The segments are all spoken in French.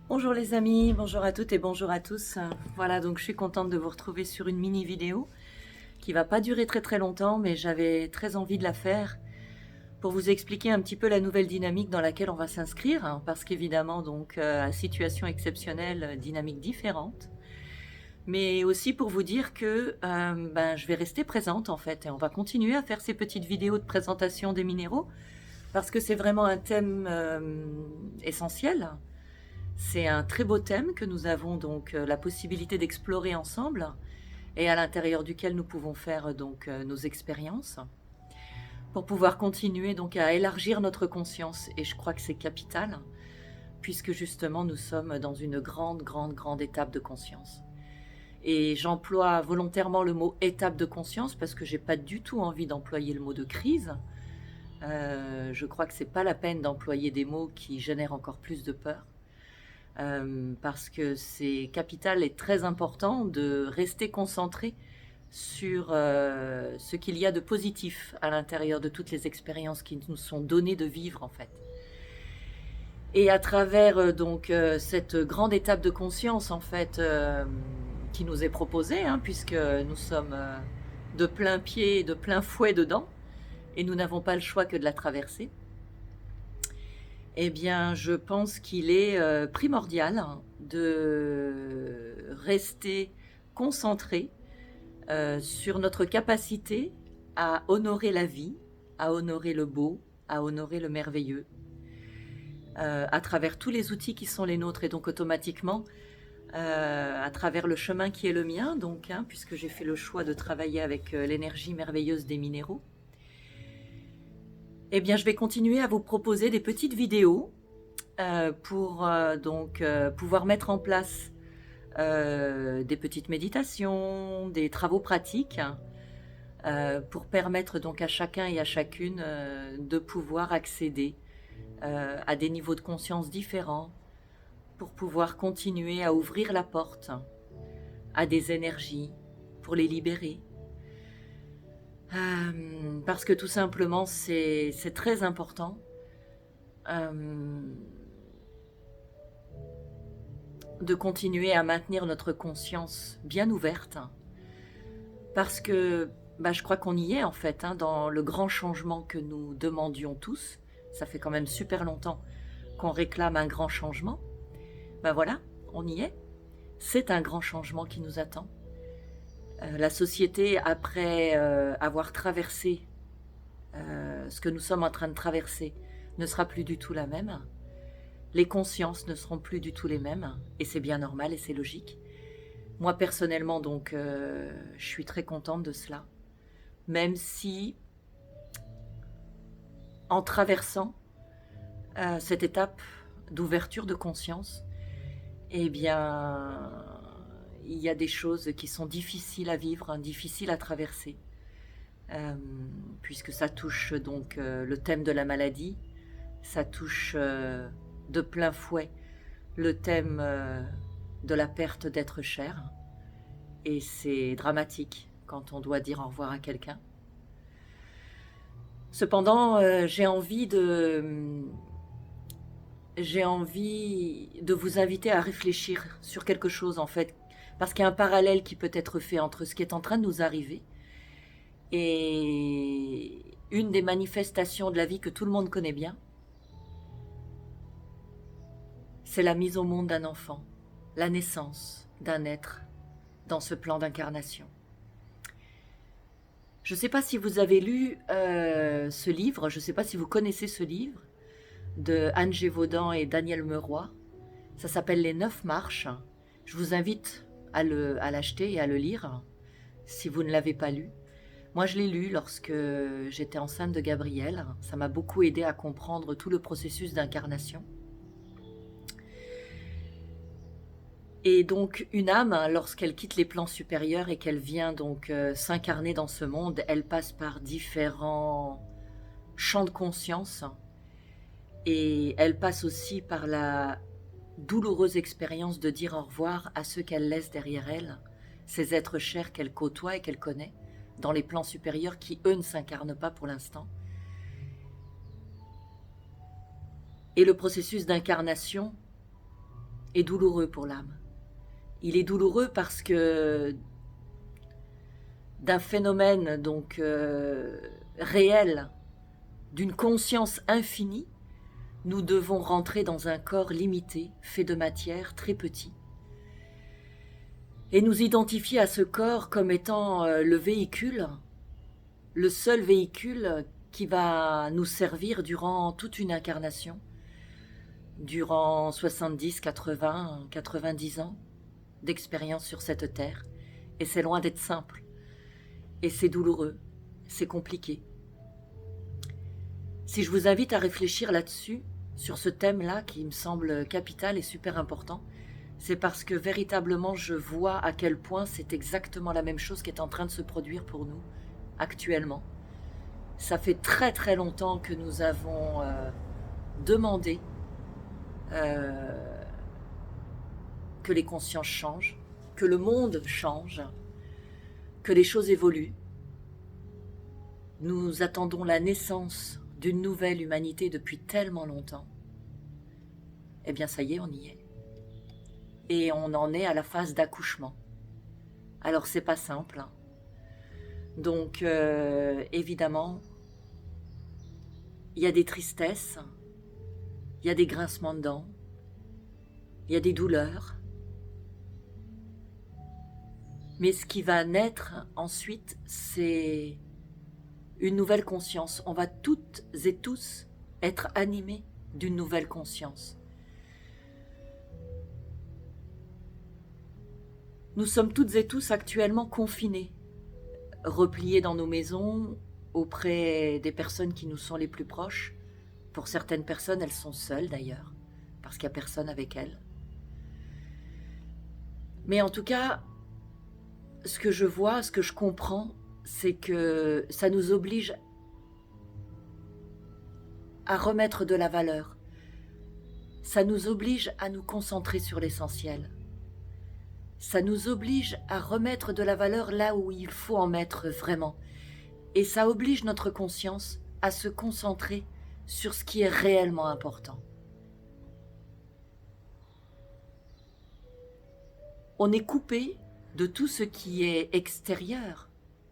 Bonjour les amis, bonjour à toutes et bonjour à tous. Voilà, donc je suis contente de vous retrouver sur une mini vidéo qui va pas durer très longtemps, mais j'avais très envie de la faire pour vous expliquer un petit peu la nouvelle dynamique dans laquelle on va s'inscrire, hein, parce qu'évidemment, donc, à situation exceptionnelle, dynamique différente, mais aussi pour vous dire que je vais rester présente en fait, et on va continuer à faire ces petites vidéos de présentation des minéraux, parce que c'est vraiment un thème essentiel. C'est un très beau thème que nous avons donc la possibilité d'explorer ensemble et à l'intérieur duquel nous pouvons faire nos expériences pour pouvoir continuer donc à élargir notre conscience. Et je crois que c'est capital puisque justement nous sommes dans une grande étape de conscience. Et j'emploie volontairement le mot étape de conscience parce que j'ai pas du tout envie d'employer le mot de crise. Je crois que c'est pas la peine d'employer des mots qui génèrent encore plus de peur. Parce que c'est capital et très important de rester concentré sur ce qu'il y a de positif à l'intérieur de toutes les expériences qui nous sont données de vivre en fait. Et à travers cette grande étape de conscience en fait qui nous est proposée, hein, puisque nous sommes de plein pied, de plein fouet dedans, et nous n'avons pas le choix que de la traverser. Eh bien, je pense qu'il est primordial de rester concentré sur notre capacité à honorer la vie, à honorer le beau, à honorer le merveilleux, à travers tous les outils qui sont les nôtres et donc automatiquement à travers le chemin qui est le mien, donc, hein, puisque j'ai fait le choix de travailler avec l'énergie merveilleuse des minéraux. Eh bien, je vais continuer à vous proposer des petites vidéos pour pouvoir mettre en place des petites méditations, des travaux pratiques pour permettre donc à chacun et à chacune de pouvoir accéder à des niveaux de conscience différents pour pouvoir continuer à ouvrir la porte à des énergies, pour les libérer. Parce que tout simplement, c'est très important de continuer à maintenir notre conscience bien ouverte, parce que je crois qu'on y est en fait, hein, dans le grand changement que nous demandions tous. Ça fait quand même super longtemps qu'on réclame un grand changement. Voilà, on y est. C'est un grand changement qui nous attend. La société, après avoir traversé ce que nous sommes en train de traverser, ne sera plus du tout la même. Les consciences ne seront plus du tout les mêmes, et c'est bien normal et c'est logique. Moi personnellement, donc, je suis très contente de cela, même si, en traversant cette étape d'ouverture de conscience, eh bien, il y a des choses qui sont difficiles à vivre, hein, difficiles à traverser, puisque ça touche donc le thème de la maladie, ça touche de plein fouet le thème de la perte d'être cher, et c'est dramatique quand on doit dire au revoir à quelqu'un. Cependant, j'ai envie de vous inviter à réfléchir sur quelque chose en fait, parce qu'il y a un parallèle qui peut être fait entre ce qui est en train de nous arriver et une des manifestations de la vie que tout le monde connaît bien, c'est la mise au monde d'un enfant, la naissance d'un être dans ce plan d'incarnation. Je ne sais pas si vous avez lu ce livre, je ne sais pas si vous connaissez ce livre de Anne Gévaudan et Daniel Meroy. Ça s'appelle Les 9 marches. Je vous invite à l'acheter et à le lire si vous ne l'avez pas lu. Moi, je l'ai lu lorsque j'étais enceinte de Gabriel. Ça m'a beaucoup aidé à comprendre tout le processus d'incarnation. Et donc, une âme, lorsqu'elle quitte les plans supérieurs et qu'elle vient donc s'incarner dans ce monde, elle passe par différents champs de conscience et elle passe aussi par la douloureuse expérience de dire au revoir à ceux qu'elle laisse derrière elle, ces êtres chers qu'elle côtoie et qu'elle connaît dans les plans supérieurs qui, eux, ne s'incarnent pas pour l'instant. Et le processus d'incarnation est douloureux pour l'âme. Il est douloureux parce que d'un phénomène donc réel, d'une conscience infinie, nous devons rentrer dans un corps limité, fait de matière, très petit, et nous identifier à ce corps comme étant le véhicule, le seul véhicule qui va nous servir durant toute une incarnation, durant 70, 80, 90 ans d'expérience sur cette terre. Et c'est loin d'être simple. Et c'est douloureux, c'est compliqué. Si je vous invite à réfléchir là-dessus, sur ce thème-là qui me semble capital et super important, c'est parce que véritablement je vois à quel point c'est exactement la même chose qui est en train de se produire pour nous actuellement. Ça fait très très longtemps que nous avons demandé que les consciences changent, que le monde change, que les choses évoluent. Nous attendons la naissance d'une nouvelle humanité depuis tellement longtemps. Eh bien ça y est, on y est. Et on en est à la phase d'accouchement. Alors c'est pas simple, hein. Donc évidemment, il y a des tristesses, il y a des grincements de dents, il y a des douleurs. Mais ce qui va naître ensuite, c'est une nouvelle conscience. On va toutes et tous être animés d'une nouvelle conscience. Nous sommes toutes et tous actuellement confinés, repliés dans nos maisons, auprès des personnes qui nous sont les plus proches. Pour certaines personnes, elles sont seules d'ailleurs, parce qu'il n'y a personne avec elles. Mais en tout cas, ce que je vois, ce que je comprends, c'est que ça nous oblige à remettre de la valeur. Ça nous oblige à nous concentrer sur l'essentiel. Ça nous oblige à remettre de la valeur là où il faut en mettre vraiment. Et ça oblige notre conscience à se concentrer sur ce qui est réellement important. On est coupé de tout ce qui est extérieur,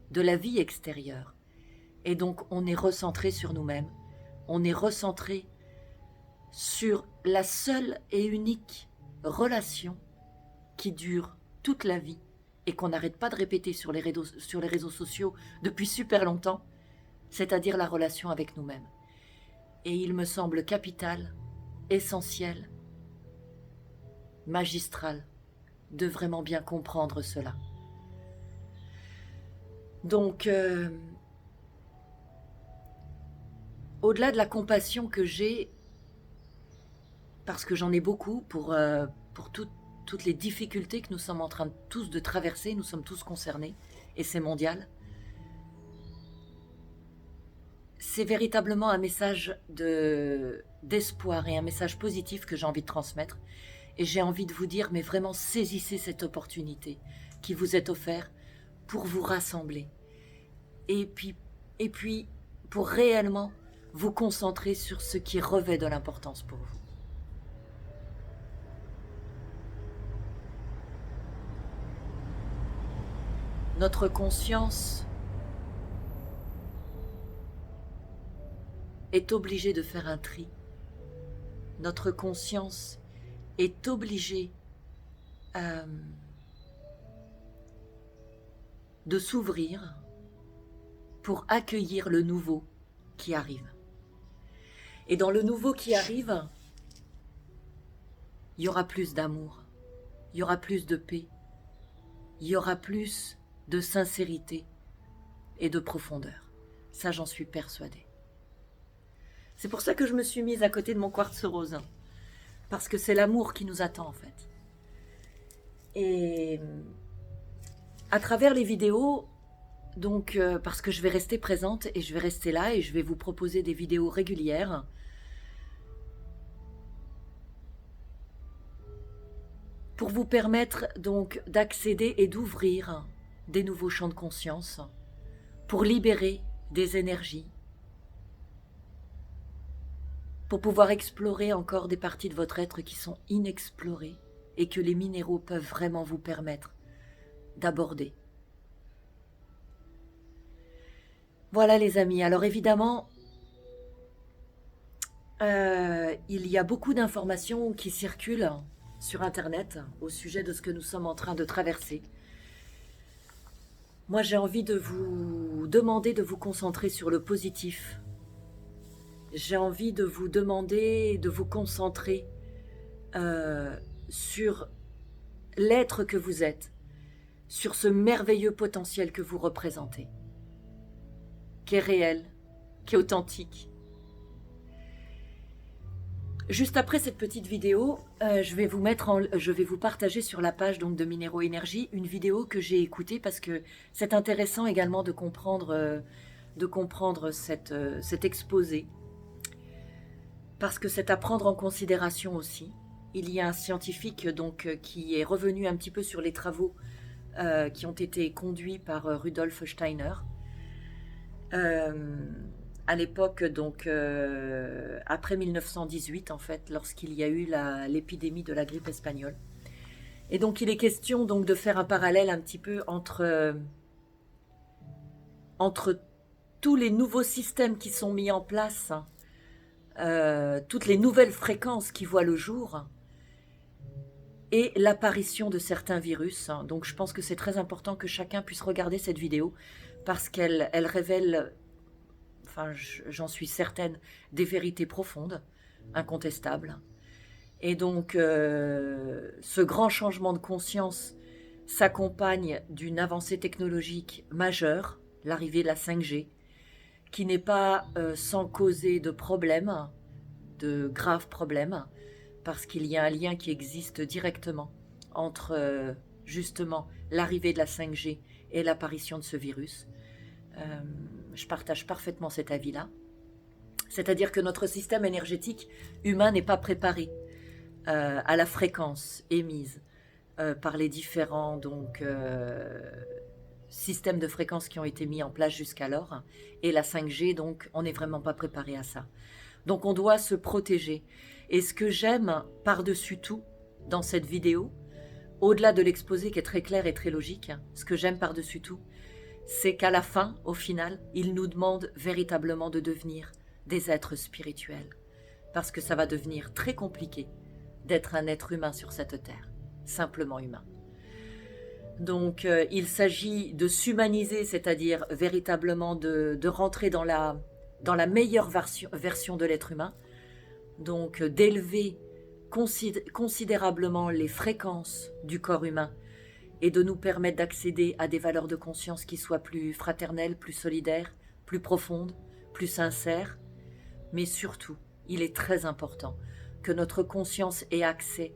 de la vie extérieure. Et donc on est recentré sur nous-mêmes. On est recentré sur la seule et unique relation qui dure toute la vie et qu'on n'arrête pas de répéter sur les réseaux sociaux depuis super longtemps, c'est-à-dire la relation avec nous-mêmes. Et il me semble capital, essentiel, magistral, de vraiment bien comprendre cela. Donc, au-delà de la compassion que j'ai, parce que j'en ai beaucoup pour toutes les difficultés que nous sommes en train tous de traverser, nous sommes tous concernés, et c'est mondial. C'est véritablement un message d'espoir et un message positif que j'ai envie de transmettre. Et j'ai envie de vous dire, mais vraiment saisissez cette opportunité qui vous est offerte pour vous rassembler. Et puis pour réellement vous concentrer sur ce qui revêt de l'importance pour vous. Notre conscience est obligée de faire un tri. Notre conscience est obligée de s'ouvrir pour accueillir le nouveau qui arrive. Et dans le nouveau qui arrive, il y aura plus d'amour, il y aura plus de paix, il y aura plus de sincérité et de profondeur. Ça, j'en suis persuadée. C'est pour ça que je me suis mise à côté de mon quartz rose. Parce que c'est l'amour qui nous attend en fait. Et à travers les vidéos, donc parce que je vais rester présente et je vais rester là et je vais vous proposer des vidéos régulières. Pour vous permettre donc d'accéder et d'ouvrir des nouveaux champs de conscience, pour libérer des énergies, pour pouvoir explorer encore des parties de votre être qui sont inexplorées, et que les minéraux peuvent vraiment vous permettre d'aborder. Voilà les amis, alors évidemment, il y a beaucoup d'informations qui circulent sur Internet au sujet de ce que nous sommes en train de traverser. Moi, j'ai envie de vous demander de vous concentrer sur le positif. J'ai envie de vous demander de vous concentrer sur l'être que vous êtes, sur ce merveilleux potentiel que vous représentez, qui est réel, qui est authentique. Juste après cette petite vidéo, je vais vous partager sur la page donc, de Minéraux Énergie une vidéo que j'ai écoutée parce que c'est intéressant également de comprendre cet exposé. Parce que c'est à prendre en considération aussi. Il y a un scientifique donc, qui est revenu un petit peu sur les travaux qui ont été conduits par Rudolf Steiner. À l'époque, donc après 1918 en fait, lorsqu'il y a eu l'épidémie de la grippe espagnole. Et donc il est question donc de faire un parallèle un petit peu entre tous les nouveaux systèmes qui sont mis en place, toutes les nouvelles fréquences qui voient le jour et l'apparition de certains virus. Donc je pense que c'est très important que chacun puisse regarder cette vidéo parce qu'elle révèle, enfin j'en suis certaine, des vérités profondes, incontestables. Et donc ce grand changement de conscience s'accompagne d'une avancée technologique majeure, l'arrivée de la 5G, qui n'est pas sans causer de problèmes, de graves problèmes, parce qu'il y a un lien qui existe directement entre justement l'arrivée de la 5G et l'apparition de ce virus. Je partage parfaitement cet avis-là. C'est-à-dire que notre système énergétique humain n'est pas préparé à la fréquence émise par les différents systèmes de fréquences qui ont été mis en place jusqu'alors. Et la 5G, donc, on n'est vraiment pas préparé à ça. Donc on doit se protéger. Et ce que j'aime par-dessus tout dans cette vidéo, au-delà de l'exposé qui est très clair et très logique, ce que j'aime par-dessus tout, c'est qu'à la fin, au final, il nous demande véritablement de devenir des êtres spirituels. Parce que ça va devenir très compliqué d'être un être humain sur cette terre, simplement humain. Donc il s'agit de s'humaniser, c'est-à-dire véritablement de rentrer dans la meilleure version de l'être humain, donc d'élever considérablement les fréquences du corps humain et de nous permettre d'accéder à des valeurs de conscience qui soient plus fraternelles, plus solidaires, plus profondes, plus sincères. Mais surtout, il est très important que notre conscience ait accès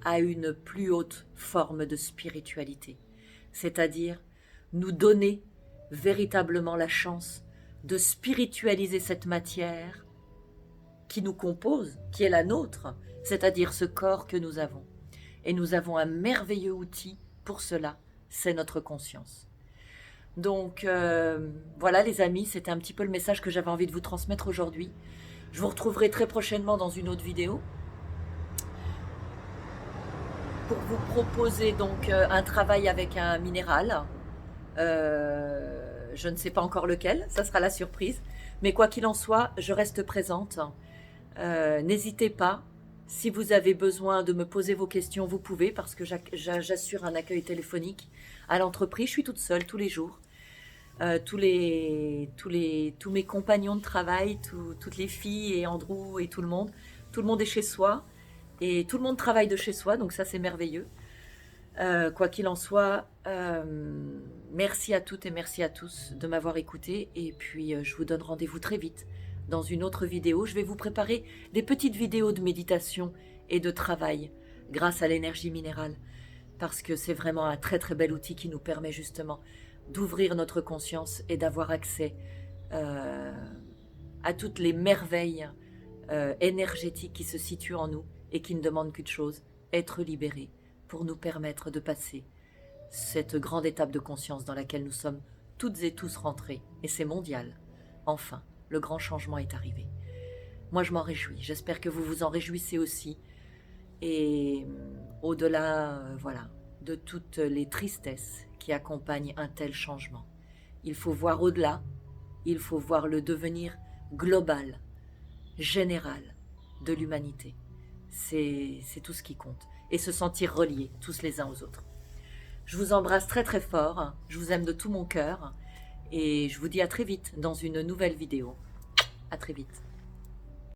à une plus haute forme de spiritualité, c'est-à-dire nous donner véritablement la chance de spiritualiser cette matière qui nous compose, qui est la nôtre, c'est-à-dire ce corps que nous avons. Et nous avons un merveilleux outil pour cela, c'est notre conscience. Donc voilà les amis, c'était un petit peu le message que j'avais envie de vous transmettre aujourd'hui. Je vous retrouverai très prochainement dans une autre vidéo pour vous proposer donc un travail avec un minéral. Je ne sais pas encore lequel, ça sera la surprise. Mais quoi qu'il en soit, je reste présente. N'hésitez pas, si vous avez besoin de me poser vos questions, vous pouvez, parce que j'assure un accueil téléphonique à l'entreprise. Je suis toute seule tous les jours. Tous mes compagnons de travail, toutes les filles et Andrew et tout le monde est chez soi et tout le monde travaille de chez soi, donc ça c'est merveilleux. Quoi qu'il en soit, merci à toutes et merci à tous de m'avoir écouté et puis je vous donne rendez-vous très vite dans une autre vidéo. Je vais vous préparer des petites vidéos de méditation et de travail grâce à l'énergie minérale parce que c'est vraiment un très très bel outil qui nous permet justement d'ouvrir notre conscience et d'avoir accès à toutes les merveilles énergétiques qui se situent en nous et qui ne demandent qu'une chose, être libérés pour nous permettre de passer cette grande étape de conscience dans laquelle nous sommes toutes et tous rentrés. Et c'est mondial. Enfin, le grand changement est arrivé. Moi, je m'en réjouis. J'espère que vous vous en réjouissez aussi. Et au-delà, voilà, de toutes les tristesses qui accompagnent un tel changement. Il faut voir au-delà, il faut voir le devenir global, général de l'humanité. C'est tout ce qui compte. Et se sentir reliés tous les uns aux autres. Je vous embrasse très très fort, je vous aime de tout mon cœur et je vous dis à très vite dans une nouvelle vidéo. À très vite.